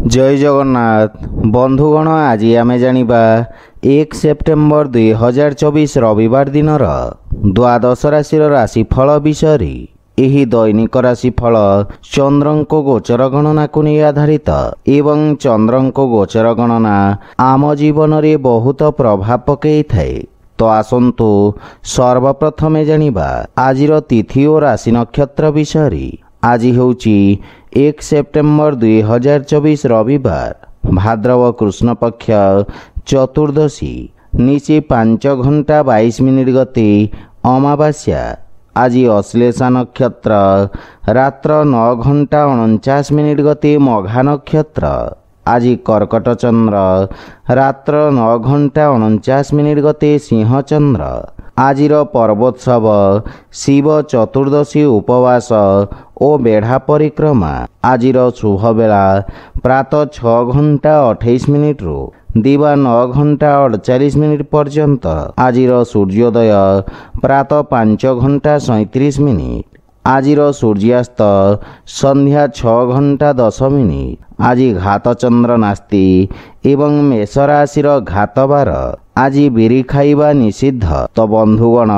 जय जगन्नाथ बंधुगण आज आमे जानिबा 1 सेप्टेम्बर 2024 रविवार दिनर द्वादश राशि राशिफल विषय। एही दैनिक राशिफल चंद्रंको गोचर गणना को नहीं आधारित एवं चंद्रंको गोचर गणना आम जीवन रे बहुत प्रभाव पकई थाए। तो आसंतु सर्वप्रथमे जानिबा आजिर तिथि और राशि नक्षत्र विषय। आज होउची 1 सेप्टेम्बर 2024 रविवार भाद्रव कृष्ण पक्ष चतुर्दशी निशी 5 घंटा 22 मिनिट गति अमावास्या। आज अश्लेषा नक्षत्र रात्र 9 घंटा 49 मिनिट गति मघा नक्षत्र। आज कर्कट चंद्र रात्र 9 घंटा 49 मिनिट गति सिंह चंद्र। आजिर पर्वोत्सव शिव चतुर्दशी उपवास और बेढ़ा परिक्रमा। आजिर शुभ बेला प्रातः 6 घंटा 28 मिनिट रु दिवा 9 घंटा 48 मिनिट पर्यंत। आजिर सूर्योदय प्रातः 5 घंटा 37 मिनिट। आजिर सूर्यास्त संध्या 6 घंटा 10 मिनिट। आज घात चंद्र नास्ति एवं मेष राशि घात बार। आज बिरी खाइबा निषिद्ध। तो बंधुगण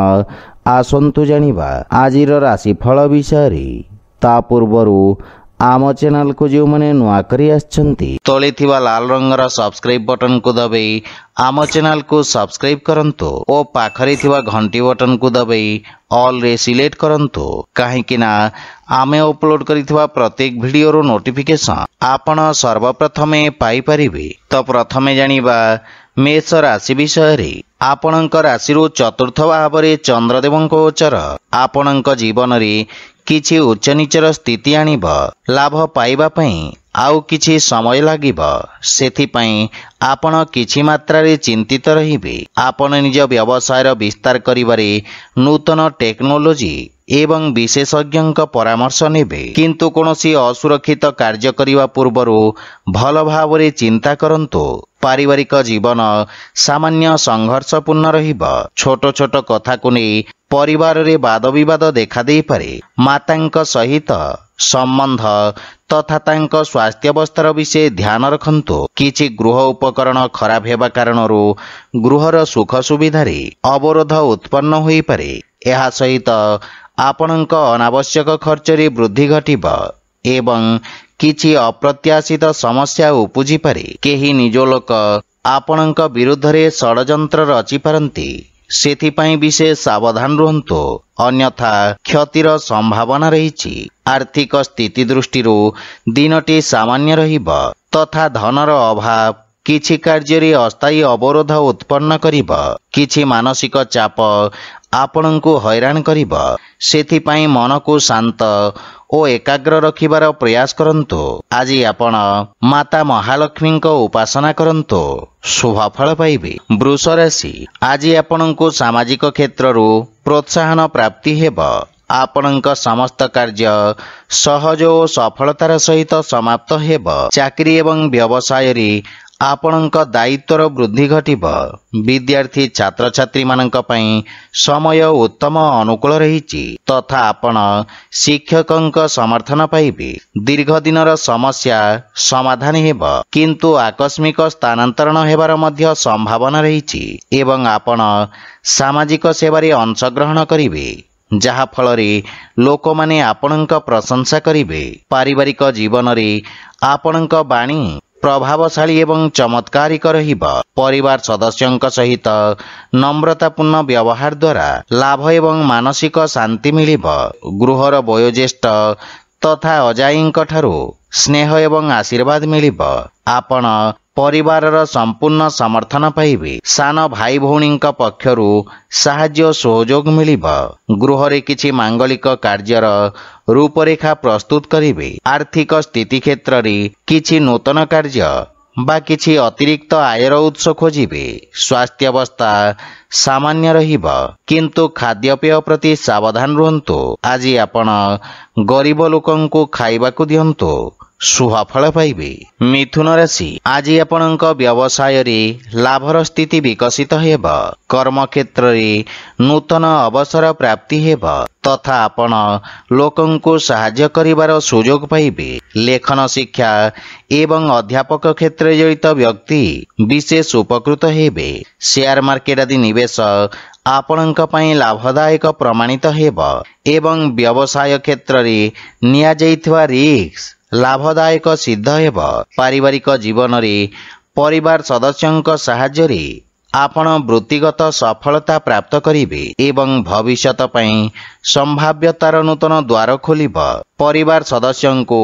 आसंतु जानिबा आजिर राशिफल विषय। ता पूर्वरु आम चैनल को जो मैंने नुआ करी आछंती तले थिबा लाल रंगर सब्सक्राइब बटन को दबाई आम चैनल को सब्सक्राइब करंतु और पाखरे थिबा घंटी बटन को दबाई ऑल रे सिलेक्ट करंतु काहेकि ना आमे अपलोड करिथिबा प्रत्येक वीडियो रो नोटिफिकेशन आपण सर्वप्रथमे पाई परिबे। तो प्रथमे जानिबा मेष राशि विषय। आपणक राशि चतुर्थ भाव चंद्रदेवଙ୍କ गोचर आपणक जीवन रे किछि उच्च नीचर स्थिति आनिब। लाभ पाइबा पई आउ किछि समय लागिब। सेथिपई आपण किछि मात्रा रे चिंतित रहिबे। आपण निज व्यवसायर विस्तार करिबारे नूतन टेक्नोलोजी एवं विशेषज्ञ परामर्श नेबे। किंतु कोनोसी असुरक्षित कार्य करिवा पूर्वरु भल भावरे चिंता करंतु। पारिवारिक जीवन सामान्य संघर्षपूर्ण रहिब। छोट छोट कथा को नहीं परिवार रे वाद विवाद देखा दे पारे। मातांक सहित संबंध तथा तांको स्वास्थ्यावस्थार विषय ध्यान रखंतु। किछि गृह उपकरण खराब हेबा कारणरू गृहर सुख सुविधारे अवरोध उत्पन्न होई पारे। एहा सहित आपणक अनावश्यक खर्चरे वृद्धि घटिब एवं किछि अप्रत्याशित समस्या उपजी पारे। केही निज लोक आपणक विरुद्ध रे षडयंत्र रचि पारंती। सेथिपई विशेष सावधान रुहंतु अन्यथा क्षतिर संभावना रहिछि। आर्थिक स्थिति दृष्टि दिनटी सामान्य रहिब तथा धनर अभाव किछि कार्य अस्थायी अवरोध उत्पन्न करिब। किछि मानसिक चाप आपणଙ୍କୁ हैरान करिब। सेथिपई मन को शांत और एकाग्र रखिबार प्रयास करंतु। आज आपण माता महालक्ष्मी उपासना करंतु शुभ फल पाइबे। वृष राशि आज आपणଙ୍କୁ सामाजिक क्षेत्रରୁ प्रोत्साहन प्राप्ति हेब। आपणଙ୍କ समस्त कार्य सहज और सफलतार सहित समाप्त हेब। चाकरी एवं व्यवसाय रे आपणଙ୍କ दायित्वर वृद्धि घटिब। विद्यार्थी छात्र छात्री मानक पई समय उत्तम अनुकूल रहिछि तथा आपण शिक्षकक समर्थन पाइबे। दीर्घ दिनर समस्या समाधान हेब किंतु आकस्मिक स्थानांतरण हेबार मध्य संभावना रहिछि एवं आपण सामाजिक सेवारे अंशग्रहण करिवे जहा फल रे लोक माने आपणଙ୍କ प्रशंसा करिवे। पारिवारिक जीवन रे आपणଙ୍କ बाणी प्रभावशाली एवं चमत्कारिक रहिब। परिवार सदस्यों सहित नम्रतापूर्ण व्यवहार द्वारा लाभ एवं मानसिक शांति मिलिब। गृहर वयोज्येष्ठ तथा अजाईंक ठारू स्नेह एवं आशीर्वाद मिलिब। आपण परिवारर संपूर्ण समर्थन पाइबे। सान भाई भौणी पक्षरु साहाय्य सहयोग मिलिब। गृहरे किछि मांगलिक कार्यर रूपरेखा प्रस्तुत करिवे। आर्थिक स्थिति क्षेत्र रे किछि नूतन कार्य बा किछि अतिरिक्त आयर उत्स खोजिबे। स्वास्थ्यावस्था सामान्य रहिब किंतु खाद्यपेय प्रति सावधान रुहंतु। आज आपण गरीब लोकंकु खाइबाकु दियंतु सुफल पाइबे। मिथुन राशि आज आपणक व्यवसाय रे लाभर स्थिति विकसित हेब। कर्म क्षेत्र रे नूतन अवसर प्राप्ति हेब तथा आपण लोकंको सहाय्य करिवार सुयोग पाइबे। लेखन शिक्षा एवं अध्यापक क्षेत्र जड़ित व्यक्ति विशेष उपकृत हेबे। शेयर मार्केट आदि निवेश आपणक पई लाभदायक प्रमाणित हेब एवं व्यवसाय क्षेत्र रे निया जाइथवा रिस्क लाभदायक सिद्ध हेब। पारिवारिक जीवन रे परिवार सदस्यंक सहाय्य रे आपण वृत्तिगत सफलता प्राप्त करिवे एवं भविष्यत पई संभाव्यतार नूतन द्वार खोलिब। परिवार सदस्यंको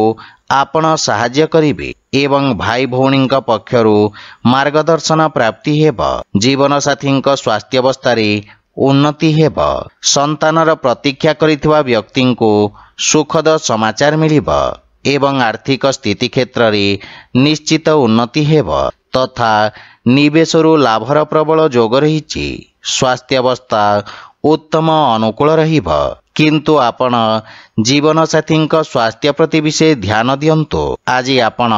आपण सहाय्य करिवे एवं भाई भौणींक पक्षरु मार्गदर्शन प्राप्ति हेब। जीवन साथींक स्वास्थ्य अवस्था रे उन्नति हेब। संतानर प्रतीक्षा करिथवा व्यक्तिंको सुखद समाचार मिलिब एवं आर्थिक स्थिति क्षेत्र रे निश्चित उन्नति हेब तथा निवेशरु लाभर प्रबल जोग रहिछि। स्वास्थ्य अवस्था उत्तम अनुकूल रहिब किंतु आपण जीवन साथींक स्वास्थ्य प्रति विशेष ध्यान दियंतु। आज आपण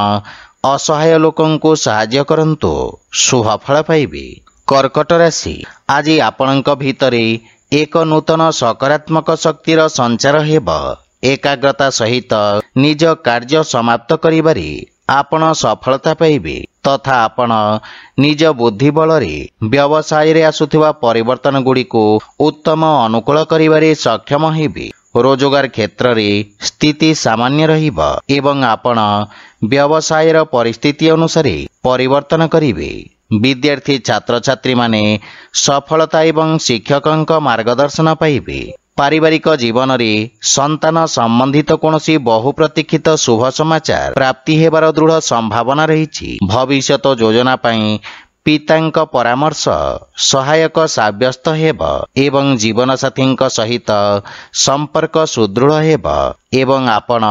असहाय लोकंको सहाय्य करंतु सुफल पाइबे। कर्कट राशि आज आपणक भितरे एक नूतन सकारात्मक शक्तिर संचार हेब। एकाग्रता सहित निज कार्य समाप्त करिबारे आपण सफलता पाइबे तथा आपण निज बुद्धि बल रे व्यवसाय रे आसुथिबा परिवर्तन गुडी को उत्तम अनुकूल करिबारे सक्षम हेबे। रोजगार क्षेत्र रे स्थिति सामान्य रहिब एवं आपण व्यवसाय र परिस्थिति अनुसार परिवर्तन करिवे। विद्यार्थी छात्र छात्री माने सफलता एवं शिक्षकंक मार्गदर्शन पाइबे। पारिवारिक जीवन रे संतान संबंधित कोनोसी बहु प्रतीक्षित शुभ समाचार प्राप्ति हेबार दृढ़ संभावना रहिछि। भविष्यत योजना पई पितांक परामर्श सहायक साब्यस्त हेब एवं जीवन साथींक सहित संपर्क सुदृढ़ हेब एवं आपण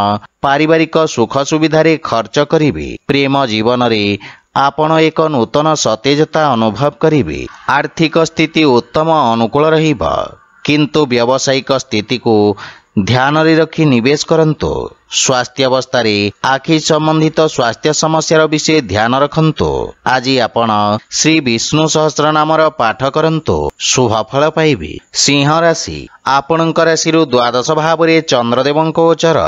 पारिवारिक सुख सुविधा रे खर्च करिवे। प्रेम जीवन रे आपण एक नूतन सतेजता अनुभव करिवे। आर्थिक स्थिति उत्तम अनुकूल रहिब किंतु व्यावसायिक स्थिति को ध्यान रे रखी निवेश करंतु। स्वास्थ्य अवस्था रे आखि संबंधित स्वास्थ्य समस्या विषय ध्यान रखंतु। आज आपण श्री विष्णु सहस्त्र नामर पाठ करंतु सुफल पाइबे। सिंह राशि आपणक राशि द्वादश भाव रे चंद्रदेवंक गोचर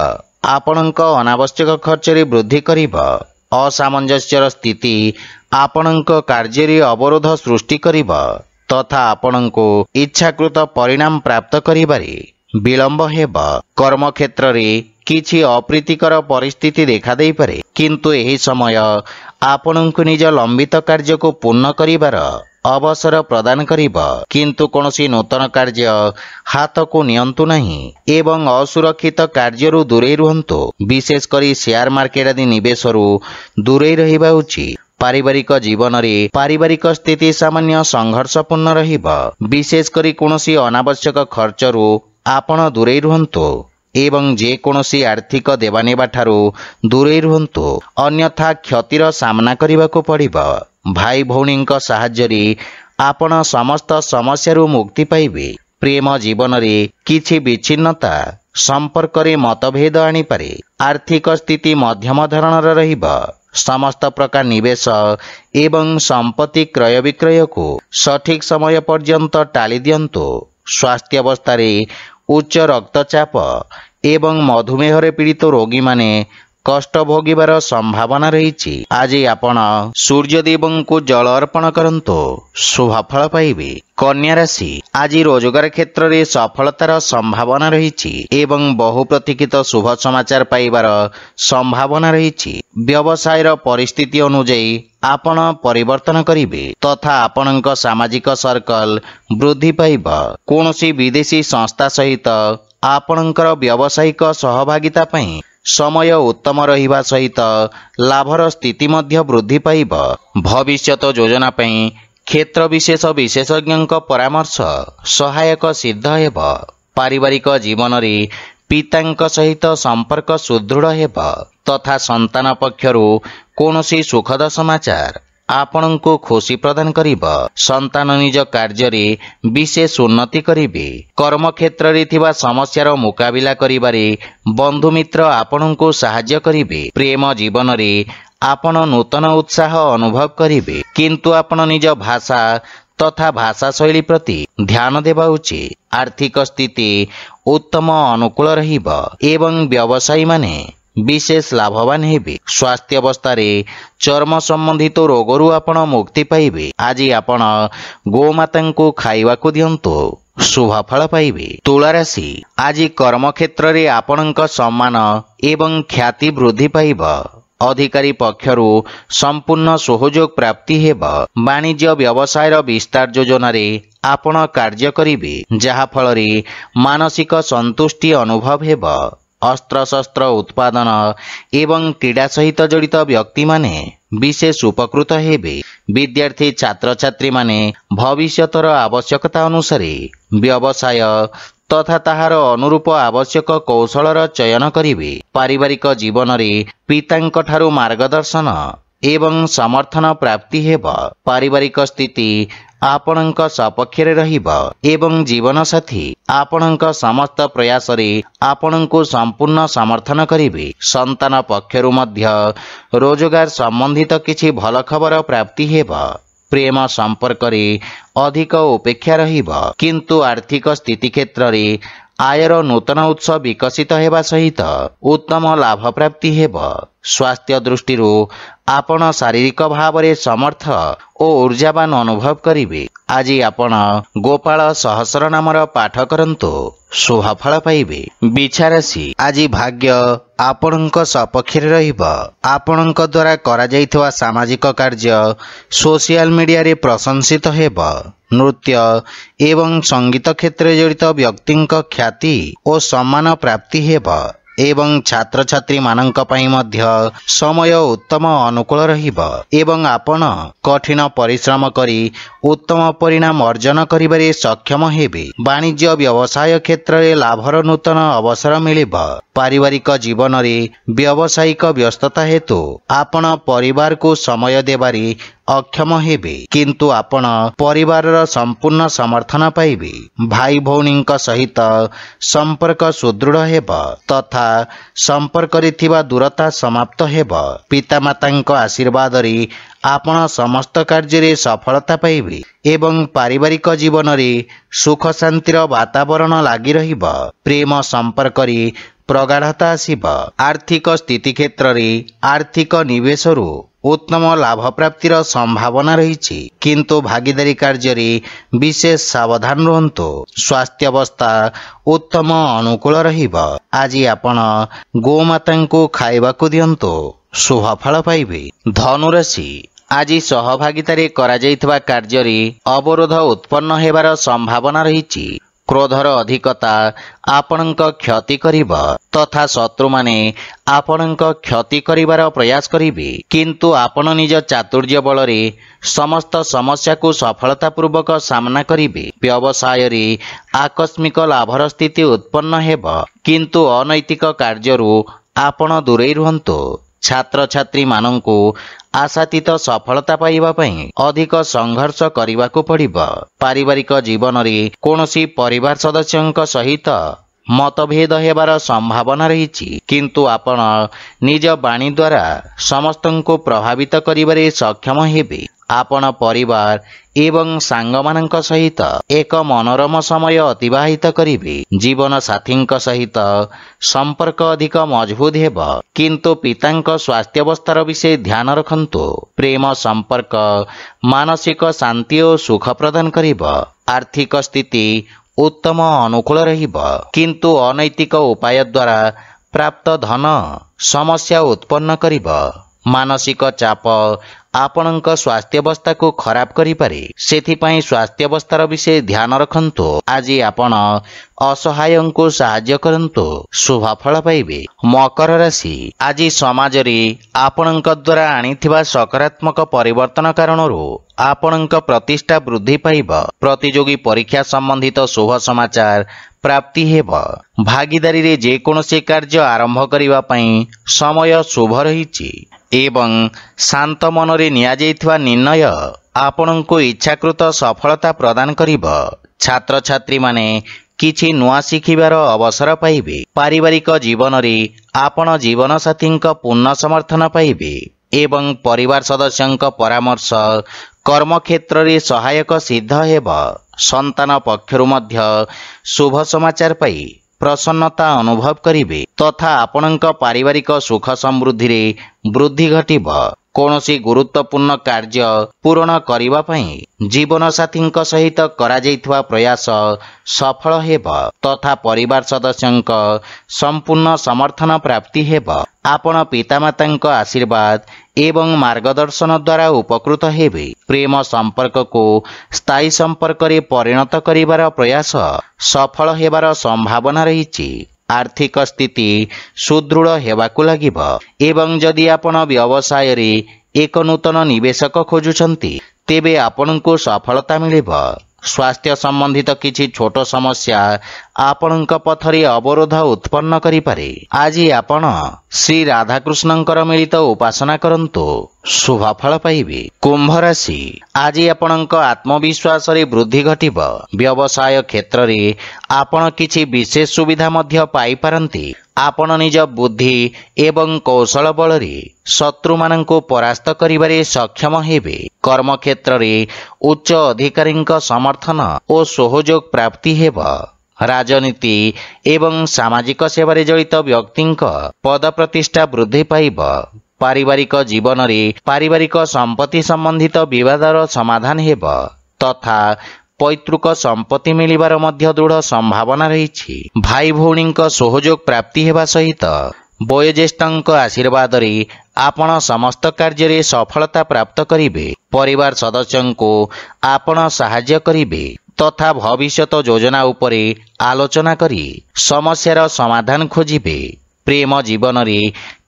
आपणक अनावश्यक खर्च रे वृद्धि करिब। असामंजस्यर स्थिति आपणक कार्य रे अवरोध सृष्टि करिब तथा आपणको इच्छाकृत परिणाम प्राप्त करिबारे विलंब हेब। कर्म क्षेत्र रे किछि अप्रीतिकर परिस्थिति देखा देई पारे किंतु एही समय आपणको निज लंबित कार्य को पूर्ण करिबार अवसर प्रदान करिब किंतु कोनोसी नूतन कार्य हाथ को नियंतु नहीं एवं असुरक्षित कार्यरु दूरे रुहंतु। विशेष करी शेयर मार्केट आदि निवेशरु दूरे रहिबा उचित। पारिवारिक जीवन रे पारिवारिक स्थिति सामान्य संघर्षपूर्ण रहिब। विशेष करी कोनोसी अनावश्यक खर्चरु आपण दूरे रुहंतु एवं जे कोनोसी आर्थिक देवानेबा ठारू दूरे रुहंतु अन्यथा क्षतिर सामना करिबाको पड़िब। भाई भौणींक सहाय्य रे आपण समस्त समस्यारु मुक्ति पाइबे। प्रेम जीवन रे किछि विच्छिन्नता संपर्क रे मतभेद आनी पारे। आर्थिक स्थिति मध्यम धरणर रहिब। समस्त प्रकार निवेश एवं संपत्ति क्रय विक्रय को सठिक समय पर्यंत टाली दियंतु। स्वास्थ्य अवस्था रे उच्च रक्तचाप एवं मधुमेह रे पीड़ित रोगी माने कष्ट भोगिबार संभावना रहिछि। आज आपण सूर्यदेवं को जल अर्पण करंतु शुभफल पाइबे। कन्या राशि आज रोजगार क्षेत्र रे सफलतार संभावना रहिछि एवं बहु प्रतीक्षित शुभ समाचार पाइबार संभावना रहिछि। व्यवसाय परिस्थिति अनुଯାयी आपण परिवर्तन करिवे तथा आपणक सामाजिक सर्कल वृद्धि पाइब। कोनोसी विदेशी संस्था सहित आपणकर व्यावसायिक सहभागिता पई समय उत्तम रहिबा सहित लाभर स्थिति मध्य वृद्धि पाइब। भविष्यत योजना पई क्षेत्र विशेष विशेषज्ञ परामर्श सहायक सिद्ध हेब। पारिवारिक जीवन रे पितांक सहित संपर्क सुदृढ़ हेब तथा संतान पक्षरु कोनोसी सुखद समाचार ଆପଣଙ୍କୁ ଖୁସି ପ୍ରଦାନ କରିବ। ସନ୍ତାନ ନିଜ କାର୍ଯ୍ୟରେ ବିଶେଷ ଉନ୍ନତି କରିବେ। କର୍ମକ୍ଷେତ୍ରରେ ଥିବା ସମସ୍ୟାର ମୁକାବିଲା କରିବାରେ ବନ୍ଧୁମିତ୍ର ଆପଣଙ୍କୁ ସାହାଯ୍ୟ କରିବେ। ପ୍ରେମ ଜୀବନରେ ଆପଣ ନୂତନ ଉତ୍ସାହ ଅନୁଭବ କରିବେ, କିନ୍ତୁ ଆପଣ ନିଜ ଭାଷା ତଥା ଭାଷା ଶୈଳୀ ପ୍ରତି ଧ୍ୟାନ ଦେବା ଉଚିତ। ଆର୍ଥିକ ସ୍ଥିତି ଉତ୍ତମ ଅନୁକୂଳ ରହିବ ଏବଂ ବ୍ୟବସାୟୀମାନେ ବିଶେଷ ଲାଭବାନ ହେବେ। ସ୍ୱାସ୍ଥ୍ୟ ଅବସ୍ଥାରେ ଚର୍ମ ସମ୍ବନ୍ଧିତ ରୋଗରୁ ଆପଣ ମୁକ୍ତି ପାଇବେ। ଆଜି ଆପଣ ଗୋମାତାଙ୍କୁ ଖାଇବାକୁ ଦିଅନ୍ତୁ, ଶୁଭ ଫଳ ପାଇବେ। ତୁଳା ରାଶି, ଆଜି କର୍ମକ୍ଷେତ୍ରରେ ଆପଣଙ୍କ ସମ୍ମାନ ଏବଂ ଖ୍ୟାତି ବୃଦ୍ଧି ପାଇବ। ଅଧିକାରୀ ପକ୍ଷରୁ ସମ୍ପୂର୍ଣ୍ଣ ସହଯୋଗ ପ୍ରାପ୍ତି ହେବ। ବାଣିଜ୍ୟ ବ୍ୟବସାୟର ବିସ୍ତାର ଯୋଜନାରେ ଆପଣ କାର୍ଯ୍ୟ କରିବେ, ଯାହାଫଳରେ ମାନସିକ ସନ୍ତୁଷ୍ଟି ଅନୁଭବ ହେବ। ଅସ୍ତ୍ରଶସ୍ତ୍ର ଉତ୍ପାଦନ ଏବଂ କ୍ରୀଡ଼ା ସହିତ ଜଡ଼ିତ ବ୍ୟକ୍ତିମାନେ ବିଶେଷ ଉପକୃତ ହେବେ। ବିଦ୍ୟାର୍ଥୀ ଛାତ୍ରଛାତ୍ରୀମାନେ ଭବିଷ୍ୟତର ଆବଶ୍ୟକତା ଅନୁସାରେ ବ୍ୟବସାୟ ତଥା ତାହାର ଅନୁରୂପ ଆବଶ୍ୟକ କୌଶଳର ଚୟନ କରିବେ। ପାରିବାରିକ ଜୀବନରେ ପିତାଙ୍କଠାରୁ ମାର୍ଗଦର୍ଶନ ଏବଂ ସମର୍ଥନ ପ୍ରାପ୍ତି ହେବ। ପାରିବାରିକ ସ୍ଥିତି ଆପଣଙ୍କ ସପକ୍ଷରେ ରହିବ ଏବଂ ଜୀବନସାଥୀ ଆପଣଙ୍କ ସମସ୍ତ ପ୍ରୟାସରେ ଆପଣଙ୍କୁ ସମ୍ପୂର୍ଣ୍ଣ ସମର୍ଥନ କରିବେ। ସନ୍ତାନ ପକ୍ଷରୁ ମଧ୍ୟ ରୋଜଗାର ସମ୍ବନ୍ଧିତ କିଛି ଭଲ ଖବର ପ୍ରାପ୍ତି ହେବ। ପ୍ରେମ ସମ୍ପର୍କରେ ଅଧିକ ଉପେକ୍ଷା ରହିବ, କିନ୍ତୁ ଆର୍ଥିକ ସ୍ଥିତି କ୍ଷେତ୍ରରେ ଆୟର ନୂତନ ଉତ୍ସ ବିକଶିତ ହେବା ସହିତ ଉତ୍ତମ ଲାଭ ପ୍ରାପ୍ତି ହେବ। ସ୍ୱାସ୍ଥ୍ୟ ଦୃଷ୍ଟିରୁ ଆପଣ ଶାରୀରିକ ଭାବରେ ସମର୍ଥ ଓ ଊର୍ଜାବାନ ଅନୁଭବ କରିବେ। ଆଜି ଆପଣ ଗୋପାଳ ସହସ୍ର ନାମର ପାଠ କରନ୍ତୁ, ଶୁଭ ଫଳ ପାଇବେ। ବିଛା ରାଶି, ଆଜି ଭାଗ୍ୟ ଆପଣଙ୍କ ସପକ୍ଷରେ ରହିବ। ଆପଣଙ୍କ ଦ୍ୱାରା କରାଯାଇଥିବା ସାମାଜିକ କାର୍ଯ୍ୟ ସୋସିଆଲ ମିଡ଼ିଆରେ ପ୍ରଶଂସିତ ହେବ। ନୃତ୍ୟ ଏବଂ ସଙ୍ଗୀତ କ୍ଷେତ୍ରରେ ଜଡ଼ିତ ବ୍ୟକ୍ତିଙ୍କ ଖ୍ୟାତି ଓ ସମ୍ମାନ ପ୍ରାପ୍ତି ହେବ ଏବଂ ଛାତ୍ରଛାତ୍ରୀମାନଙ୍କ ପାଇଁ ମଧ୍ୟ ସମୟ ଉତ୍ତମ ଅନୁକୂଳ ରହିବ ଏବଂ ଆପଣ କଠିନ ପରିଶ୍ରମ କରି ଉତ୍ତମ ପରିଣାମ ଅର୍ଜନ କରିବାରେ ସକ୍ଷମ ହେବେ। ବାଣିଜ୍ୟ ବ୍ୟବସାୟ କ୍ଷେତ୍ରରେ ଲାଭର ନୂତନ ଅବସର ମିଳିବ। ପାରିବାରିକ ଜୀବନରେ ବ୍ୟବସାୟିକ ବ୍ୟସ୍ତତା ହେତୁ ଆପଣ ପରିବାରକୁ ସମୟ ଦେବାରେ ଅକ୍ଷମ ହେବେ, କିନ୍ତୁ ଆପଣ ପରିବାରର ସମ୍ପୂର୍ଣ୍ଣ ସମର୍ଥନ ପାଇବେ। ଭାଇ ଭଉଣୀଙ୍କ ସହିତ ସମ୍ପର୍କ ସୁଦୃଢ଼ ହେବ ତଥା ସମ୍ପର୍କରେ ଥିବା ଦୂରତା ସମାପ୍ତ ହେବ। ପିତାମାତାଙ୍କ ଆଶୀର୍ବାଦରେ ଆପଣ ସମସ୍ତ କାର୍ଯ୍ୟରେ ସଫଳତା ପାଇବେ ଏବଂ ପାରିବାରିକ ଜୀବନରେ ସୁଖ ଶାନ୍ତିର ବାତାବରଣ ଲାଗି ରହିବ। ପ୍ରେମ ସମ୍ପର୍କରେ ପ୍ରଗାଢ଼ତା ଆସିବ। ଆର୍ଥିକ ସ୍ଥିତି କ୍ଷେତ୍ରରେ ଆର୍ଥିକ ନିବେଶରୁ ଉତ୍ତମ ଲାଭ ପ୍ରାପ୍ତିର ସମ୍ଭାବନା ରହିଛି, କିନ୍ତୁ ଭାଗିଦାରୀ କାର୍ଯ୍ୟରେ ବିଶେଷ ସାବଧାନ ରୁହନ୍ତୁ। ସ୍ୱାସ୍ଥ୍ୟାବସ୍ଥା ଉତ୍ତମ ଅନୁକୂଳ ରହିବ। ଆଜି ଆପଣ ଗୋମାତାଙ୍କୁ ଖାଇବାକୁ ଦିଅନ୍ତୁ, ଶୁଭ ଫଳ ପାଇବେ। ଧନୁରାଶି, ଆଜି ସହଭାଗିତାରେ କରାଯାଇଥିବା କାର୍ଯ୍ୟରେ ଅବରୋଧ ଉତ୍ପନ୍ନ ହେବାର ସମ୍ଭାବନା ରହିଛି। କ୍ରୋଧର ଅଧିକତା ଆପଣଙ୍କ କ୍ଷତି କରିବ ତଥା ଶତ୍ରୁମାନେ ଆପଣଙ୍କ କ୍ଷତି କରିବାର ପ୍ରୟାସ କରିବେ, କିନ୍ତୁ ଆପଣ ନିଜ ଚାତୁର୍ଯ୍ୟ ବଳରେ ସମସ୍ତ ସମସ୍ୟାକୁ ସଫଳତାପୂର୍ବକ ସାମ୍ନା କରିବେ। ବ୍ୟବସାୟରେ ଆକସ୍ମିକ ଲାଭର ସ୍ଥିତି ଉତ୍ପନ୍ନ ହେବ, କିନ୍ତୁ ଅନୈତିକ କାର୍ଯ୍ୟରୁ ଆପଣ ଦୂରେଇ ରୁହନ୍ତୁ। ଛାତ୍ରଛାତ୍ରୀମାନଙ୍କୁ ଆଶାତୀତ ସଫଳତା ପାଇବା ପାଇଁ ଅଧିକ ସଂଘର୍ଷ କରିବାକୁ ପଡ଼ିବ। ପାରିବାରିକ ଜୀବନରେ କୌଣସି ପରିବାର ସଦସ୍ୟଙ୍କ ସହିତ ମତଭେଦ ହେବାର ସମ୍ଭାବନା ରହିଛି, କିନ୍ତୁ ଆପଣ ନିଜ ବାଣୀ ଦ୍ୱାରା ସମସ୍ତଙ୍କୁ ପ୍ରଭାବିତ କରିବାରେ ସକ୍ଷମ ହେବେ। ଆପଣ ପରିବାର ଏବଂ ସାଙ୍ଗମାନଙ୍କ ସହିତ ଏକ ମନୋରମ ସମୟ ଅତିବାହିତ କରିବେ। ଜୀବନ ସାଥୀଙ୍କ ସହିତ ସମ୍ପର୍କ ଅଧିକ ମଜବୁତ ହେବ, କିନ୍ତୁ ପିତାଙ୍କ ସ୍ୱାସ୍ଥ୍ୟାବସ୍ଥାର ବିଷୟ ଧ୍ୟାନ ରଖନ୍ତୁ। ପ୍ରେମ ସମ୍ପର୍କ ମାନସିକ ଶାନ୍ତି ଓ ସୁଖ ପ୍ରଦାନ କରିବ। ଆର୍ଥିକ ସ୍ଥିତି ଉତ୍ତମ ଅନୁକୂଳ ରହିବ, କିନ୍ତୁ ଅନୈତିକ ଉପାୟ ଦ୍ୱାରା ପ୍ରାପ୍ତ ଧନ ସମସ୍ୟା ଉତ୍ପନ୍ନ କରିବ। ମାନସିକ ଚାପ ଆପଣଙ୍କ ସ୍ୱାସ୍ଥ୍ୟାବସ୍ଥାକୁ ଖରାପ କରିପାରେ, ସେଥିପାଇଁ ସ୍ୱାସ୍ଥ୍ୟାବସ୍ଥାର ବିଷୟ ଧ୍ୟାନ ରଖନ୍ତୁ। ଆଜି ଆପଣ ଅସହାୟଙ୍କୁ ସାହାଯ୍ୟ କରନ୍ତୁ, ଶୁଭ ଫଳ ପାଇବେ। ମକର ରାଶି, ଆଜି ସମାଜରେ ଆପଣଙ୍କ ଦ୍ୱାରା ଆଣିଥିବା ସକାରାତ୍ମକ ପରିବର୍ତ୍ତନ କାରଣରୁ ଆପଣଙ୍କ ପ୍ରତିଷ୍ଠା ବୃଦ୍ଧି ପାଇବ। ପ୍ରତିଯୋଗୀ ପରୀକ୍ଷା ସମ୍ବନ୍ଧିତ ଶୁଭ ସମାଚାର ପ୍ରାପ୍ତି ହେବ। ଭାଗିଦାରୀରେ ଯେକୌଣସି କାର୍ଯ୍ୟ ଆରମ୍ଭ କରିବା ପାଇଁ ସମୟ ଶୁଭ ରହିଛି। एवं शांत मनरे नियाଯାଇଥିବା निर्णय आपणଙ୍କୁ इच्छाकृत सफलता प्रदान करिब। छात्र छात्री माने किछि नुआ शिखिबार अवसर पाइबे। पारिवारिक जीवन रे आपण जीवन साथींक पूर्ण समर्थन पाइबे एवं परिवार सदस्यंक परामर्श कर्म क्षेत्र रे सहायक सिद्ध हेब। संतान पक्षरु मध्य शुभ समाचार पाई प्रसन्नता अनुभव करिवे तथा आपणଙ୍କ पारिवारिक सुख समृद्धि रे वृद्धि घटिब। कौनसी गुरुत्वपूर्ण कार्य पूर्ण करिबा पई जीवन साथींक सहित करा जाइतवा प्रयास सफल हेब तथा परिवार सदस्यंक संपूर्ण समर्थन प्राप्ति हेब। आपण पितामातांक आशीर्वाद एवं मार्गदर्शन द्वारा उपकृत हेबे। प्रेम संपर्क को स्थायी संपर्क रे परिणत करिवार प्रयास सफल हेबार संभावना रहिछि। आर्थिक स्थिति सुदृढ़ हेबाकु लागिब एवं जदि आपण व्यवसाय रे एक नूतन निवेशक खोजुछंती तेबे आपनकु सफलता मिलिब। स्वास्थ्य संबंधित किछि छोट समस्या आपणଙ୍କ पथरे अवरोध उत्पन्न करि पारे। आज आपण श्री राधाकृष्णंकर मिलित उपासना करंतु शुभ फल पाइबे। कुंभ राशि आज आपणଙ୍କ आत्मविश्वास रे वृद्धि घटिब। व्यवसाय क्षेत्र रे आपण किछि विशेष सुविधा मध्य पाई पारंती। आपण निज बुद्धि एवं कौशल बल रे शत्रु मानंको परास्त करिबारे सक्षम हेबे। कर्म क्षेत्र रे उच्च अधिकारींक समर्थन और सहयोग प्राप्ति हेब। राजनीति एवं सामाजिक सेवारे जड़ित व्यक्तिंक पद प्रतिष्ठा वृद्धि पाइब। पारिवारिक जीवन रे पारिवारिक संपत्ति संबंधित विवादर समाधान हेब तथा पैतृक संपत्ति मिलिबार मध्य दृढ़ संभावना रहिछि। भाई भौणींक सहयोग प्राप्ति हेबा सहित वयोज्येष्ठंक आशीर्वाद रे आपण समस्त कार्य रे सफलता प्राप्त करिवे। परिवार सदस्यंको आपण सहाय्य करिवे तथा भविष्यत योजना उपरे आलोचना करी समस्यार समाधान खोजिबे। प्रेम जीवन रे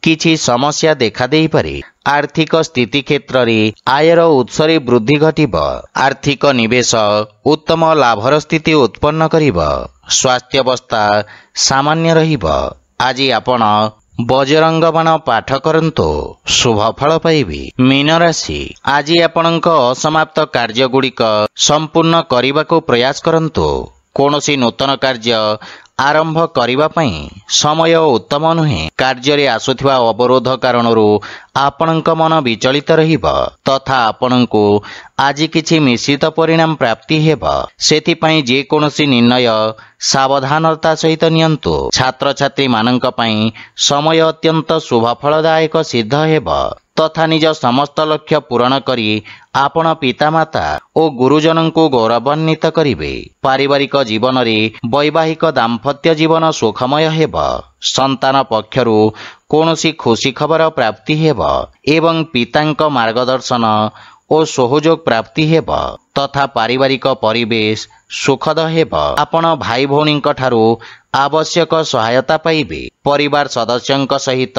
किछि समस्या देखा देई पारे। आर्थिक स्थिति क्षेत्र रे आयर उत्स रे वृद्धि घटिब। आर्थिक निवेश उत्तम लाभर स्थिति उत्पन्न करिब। स्वास्थ्य अवस्था सामान्य रहिब। आज आपण बजरंग बाण पाठ करंतु शुभ फल पाइबे। मीन राशि आज आपणଙ୍କ असमाप्त कार्य गुड़िक संपूर्ण करने प्रयास करंतु। कौनसी नूतन कार्य आरंभ करिबा पई समय उत्तम नुहे। कार्य रे आसुथिबा अवरोध कारणरू आपणଙ୍କ मन विचलित रहिब तथा आपणଙ୍କୁ आज किछि मिश्रित परिणाम प्राप्ति हेब। सेति पई जे कोनोसी निर्णय सावधानता सहित नियंतु। छात्र छात्री मानंक पई समय अत्यंत शुभ फलदायक सिद्ध हेब तथा निज समस्त लक्ष्य पूरण करी आपण पितामाता और गुरुजन को गौरवान्वित करिवे। पारिवारिक जीवन रे वैवाहिक दाम्पत्य जीवन सुखमय हेब। संतान पक्षरु कौनसी खुशी खबर प्राप्ति हेब एवं पितांक मार्गदर्शन और सहयोग प्राप्ति हेब तथा पारिवारिक परिवेश सुखद हेब। आपण भाई भौणींक ठारू आवश्यक सहायता पाइबे। परिवार सदस्यंक सहित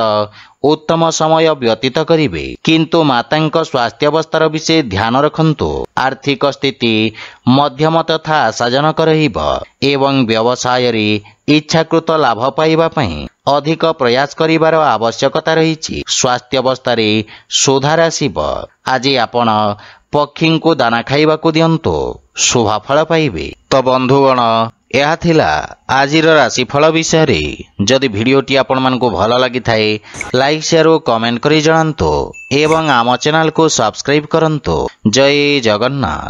उत्तम समय व्यतीत करिवे किंतु मातांक स्वास्थ्य अवस्थार विषय ध्यान रखंतु। आर्थिक स्थिति मध्यम तथा आशाजनक रहिब एवं व्यवसाय रे इच्छाकृत लाभ पाइबा पई अधिक प्रयास करिवार आवश्यकता रहिछि। स्वास्थ्य अवस्था रे सुधार आसिब। आज आपण पक्षी को दाना खाइबाकू दियंतु शुभ फल पाइबे। तो बंधुगण यह थिला आजिर राशिफल विषय रे। जदि भिडियोटी आपण मानकू भल लगी थाए लाइक शेयर और कमेंट करी जणांतु एवं आम चैनल को सब्सक्राइब करंतु। जय जगन्नाथ।